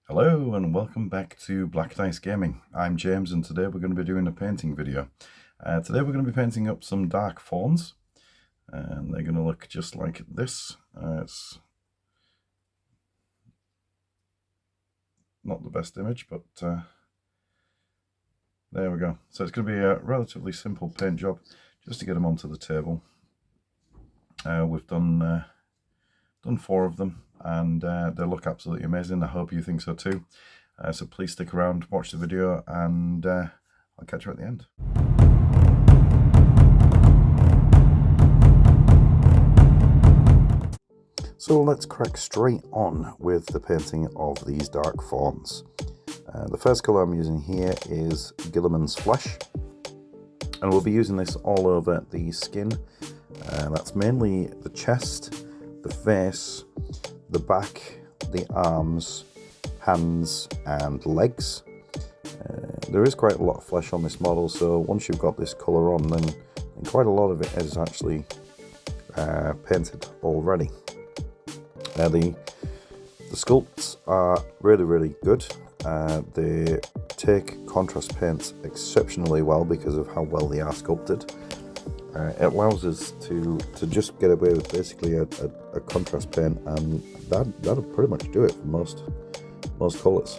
Hello and welcome back to Black Dice Gaming. I'm James and today we're going to be doing a painting video. Today we're going to be painting up some Dark Fauns and they're going to look just like this. It's not the best image, but there we go. So it's going to be a relatively simple paint job just to get them onto the table. We've done 4 of them and they look absolutely amazing. I hope you think so too. So please stick around, watch the video, and I'll catch you at the end. So let's crack straight on with the painting of these Dark Fauns. The first colour I'm using here is Gillmans Flesh, and we'll be using this all over the skin. That's mainly the chest, the face, the back, the arms, hands and legs. There is quite a lot of flesh on this model, so once you've got this colour on, then quite a lot of it is actually painted already. The sculpts are really good. They take contrast paints exceptionally well because of how well they are sculpted. It allows us to just get away with basically a contrast paint, and that'll pretty much do it for most colours.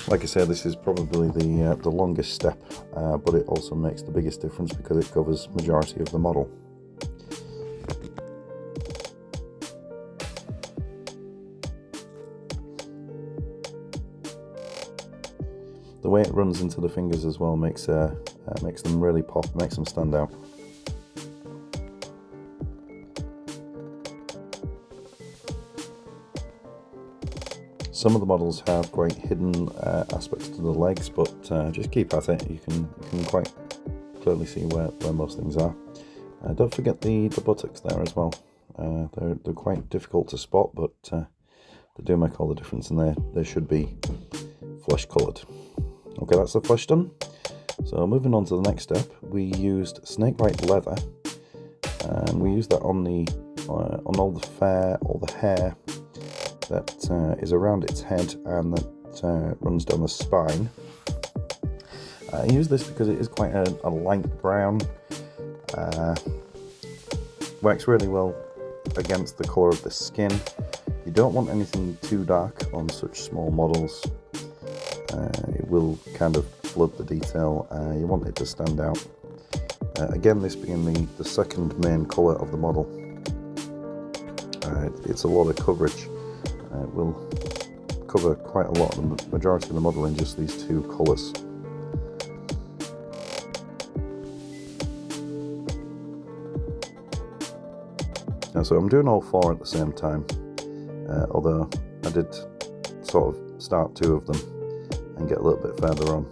Like I said, this is probably the longest step, but it also makes the biggest difference because it covers majority of the model. The way it runs into the fingers as well makes them really pop, makes them stand out. Some of the models have quite hidden aspects to the legs, but just keep at it. You can quite clearly see where most things are. Don't forget the buttocks there as well. They're quite difficult to spot, but they do make all the difference, and they should be flesh coloured. Okay, that's the flesh done. So moving on to the next step, we used snakebite leather, and we used that on all the hair that is around its head and that runs down the spine. I use this because it is quite a light brown. Works really well against the colour of the skin. You don't want anything too dark on such small models. It will kind of flood the detail. You want it to stand out. Again, this being the second main colour of the model, it's a lot of coverage. It will cover quite a lot of the majority of the model in just these 2 colours. So I'm doing all 4 at the same time, although I did sort of start 2 of them and get a little bit further on.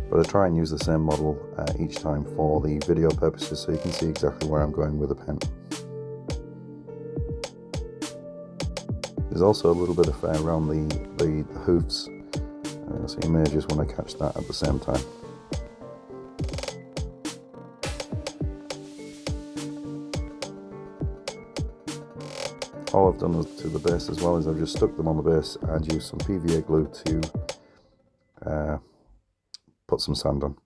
But I try and use the same model each time for the video purposes, so you can see exactly where I'm going with the pen. There's also a little bit of fur around the hoofs, so you may just want to catch that at the same time. All I've done to the base as well is I've just stuck them on the base and used some PVA glue to put some sand on.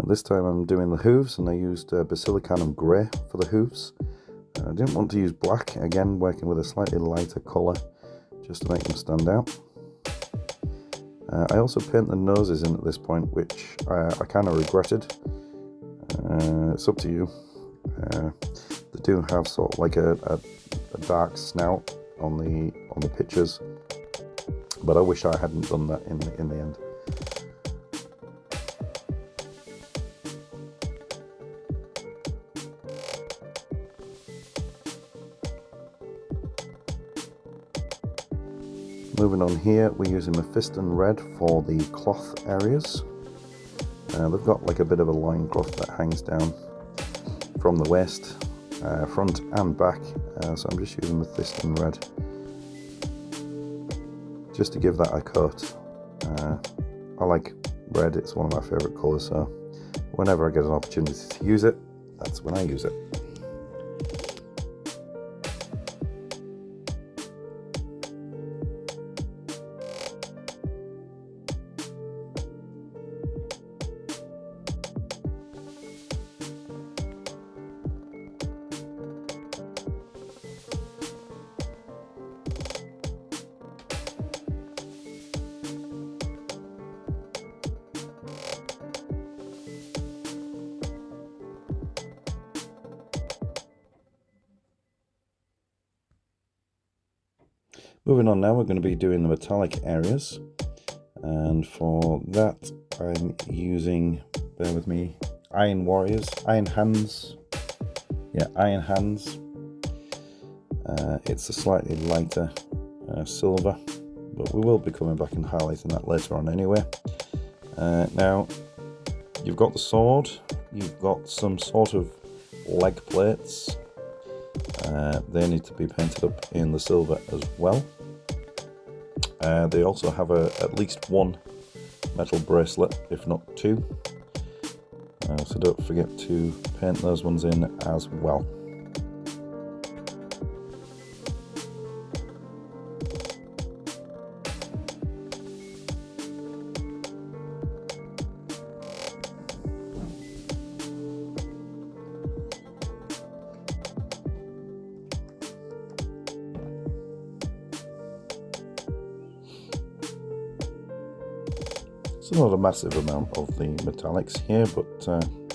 This time I'm doing the hooves, and I used Basilicanum Grey for the hooves. I didn't want to use black, again working with a slightly lighter colour just to make them stand out. I also paint the noses in at this point, which I kind of regretted. It's up to you. They do have sort of like a dark snout on the pictures, but I wish I hadn't done that in the end. Moving on here, we're using Mephiston Red for the cloth areas. They've got like a bit of a loincloth that hangs down from the waist, front and back, so I'm just using Mephiston Red just to give that a coat. I like red, it's one of my favourite colours, so whenever I get an opportunity to use it, that's when I use it. Moving on now, we're going to be doing the metallic areas, and for that I'm using, bear with me, Iron Warriors, Iron Hands, yeah, Iron Hands. It's a slightly lighter silver, but we will be coming back and highlighting that later on anyway. Now, you've got the sword, you've got some sort of leg plates. They need to be painted up in the silver as well. They also have at least one metal bracelet, if not two. So don't forget to paint those ones in as well. It's not a massive amount of the metallics here, but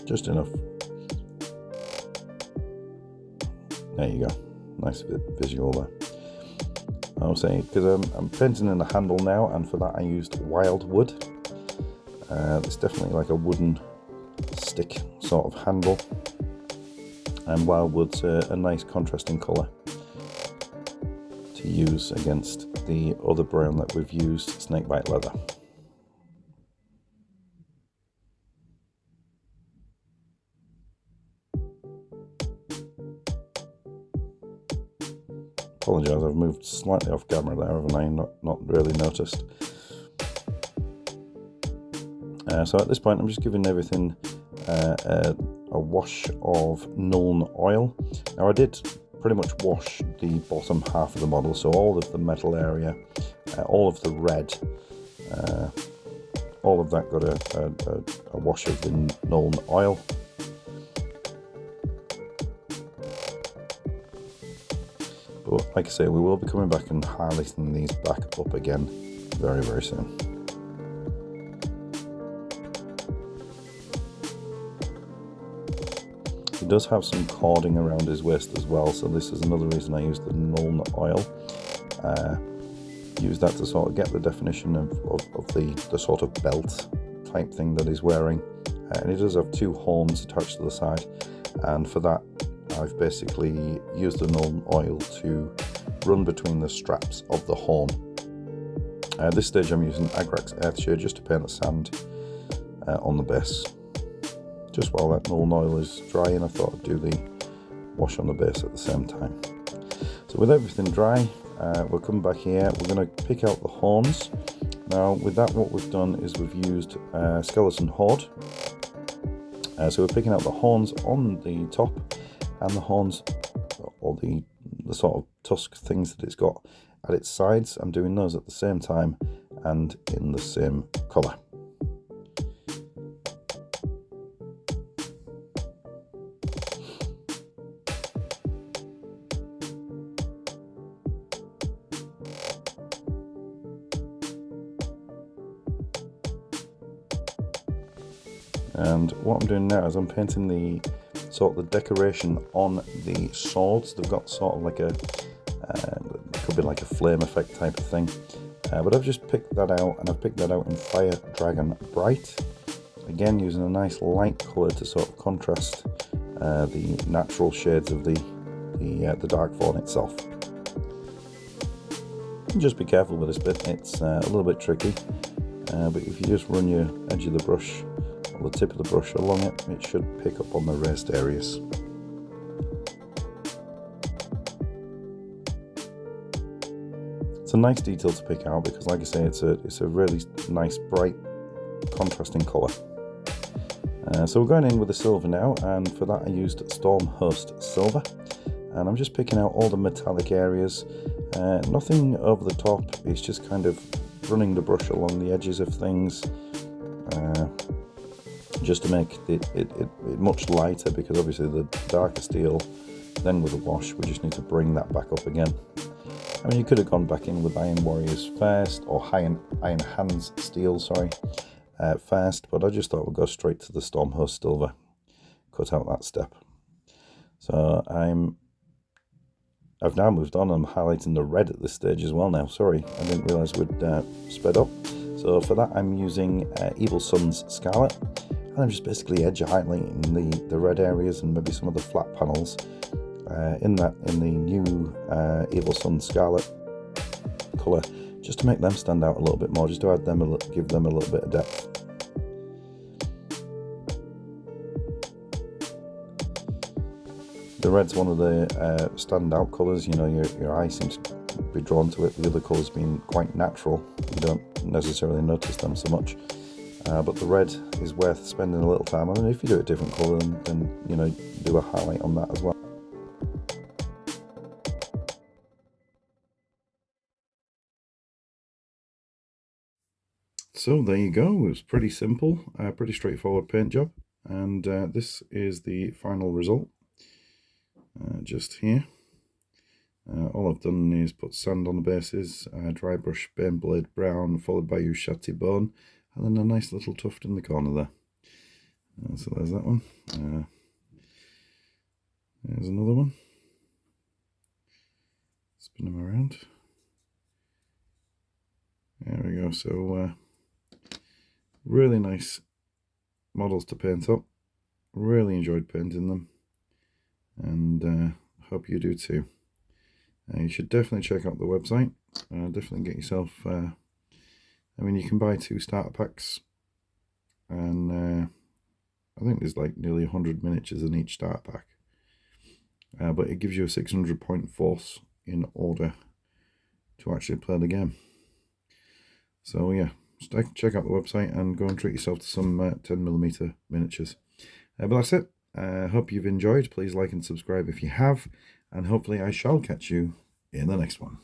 just enough. There you go, nice visual there. I was saying, because I'm painting in the handle now, and for that I used wildwood. It's definitely like a wooden stick sort of handle, and wildwood's a nice contrasting colour to use against the other brown that we've used, snakebite leather. Apologise, I've moved slightly off camera there, haven't I? Not really noticed. So at this point I'm just giving everything a wash of Nuln oil. Now I did pretty much wash the bottom half of the model, so all of the metal area, all of the red, all of that got a wash of the Nuln oil. But like I say, we will be coming back and highlighting these back up again very, very soon. He does have some cording around his waist as well, so this is another reason I used the Nuln oil. Use that to sort of get the definition of the sort of belt type thing that he's wearing. And he does have two horns attached to the side, and for that I've basically used the Nuln oil to run between the straps of the horn. At this stage I'm using Agrax Earthshade just to paint the sand on the base. Just while that Nuln oil is drying, I thought I'd do the wash on the base at the same time. So with everything dry, we'll come back here. We're going to pick out the horns. Now with that, what we've done is we've used Skeleton Horde. So we're picking out the horns on the top, and the horns, or the sort of tusk things that it's got at its sides. I'm doing those at the same time and in the same colour. And what I'm doing now is I'm painting the sort of the decoration on the swords. They've got sort of like a, could be like a flame effect type of thing. But I've just picked that out, and I've picked that out in Fire Dragon Bright. Again, using a nice light colour to sort of contrast the natural shades of the Dark Faun itself. And just be careful with this bit, it's a little bit tricky. But if you just run your edge of the brush, the tip of the brush along it, it should pick up on the raised areas. It's a nice detail to pick out because, like I say, it's a really nice, bright, contrasting colour. So we're going in with the silver now, and for that I used Stormhost Silver, and I'm just picking out all the metallic areas. Nothing over the top, it's just kind of running the brush along the edges of things. Just to make it much lighter, because obviously the darker steel, then with a wash we just need to bring that back up again. I mean, you could have gone back in with Iron Warriors first, or Iron Hands steel, sorry, first, but I just thought we'd go straight to the Stormhost Silver, cut out that step. So I'm I've now moved on. I'm highlighting the red at this stage as well now. Sorry, I didn't realise we'd sped up. So for that, I'm using Evil Sun's Scarlet, and I'm just basically edge highlighting the red areas and maybe some of the flat panels in the new Evil Sun Scarlet colour, just to make them stand out a little bit more, just to add them give them a little bit of depth. The red's one of the standout colours. You know, your eye seems to be drawn to it. The other colours being quite natural, you don't necessarily notice them so much. But the red is worth spending a little time on, and if you do a different colour, then you know, do a highlight on that as well. So there you go. It was pretty simple, pretty straightforward paint job, and this is the final result. Just here. All I've done is put sand on the bases, dry brush Baneblade Brown, followed by Ushati Bone, and then a nice little tuft in the corner there. So there's that one. There's another one. Spin them around. There we go. So really nice models to paint up. Really enjoyed painting them, and hope you do too. You should definitely check out the website. Definitely get yourself, I mean, you can buy 2 starter packs, and I think there's like nearly 100 miniatures in each starter pack. But it gives you a 600 point force in order to actually play the game. So yeah, check out the website and go and treat yourself to some 10mm miniatures. But that's it. Hope you've enjoyed. Please like and subscribe if you have, and hopefully I shall catch you in the next one.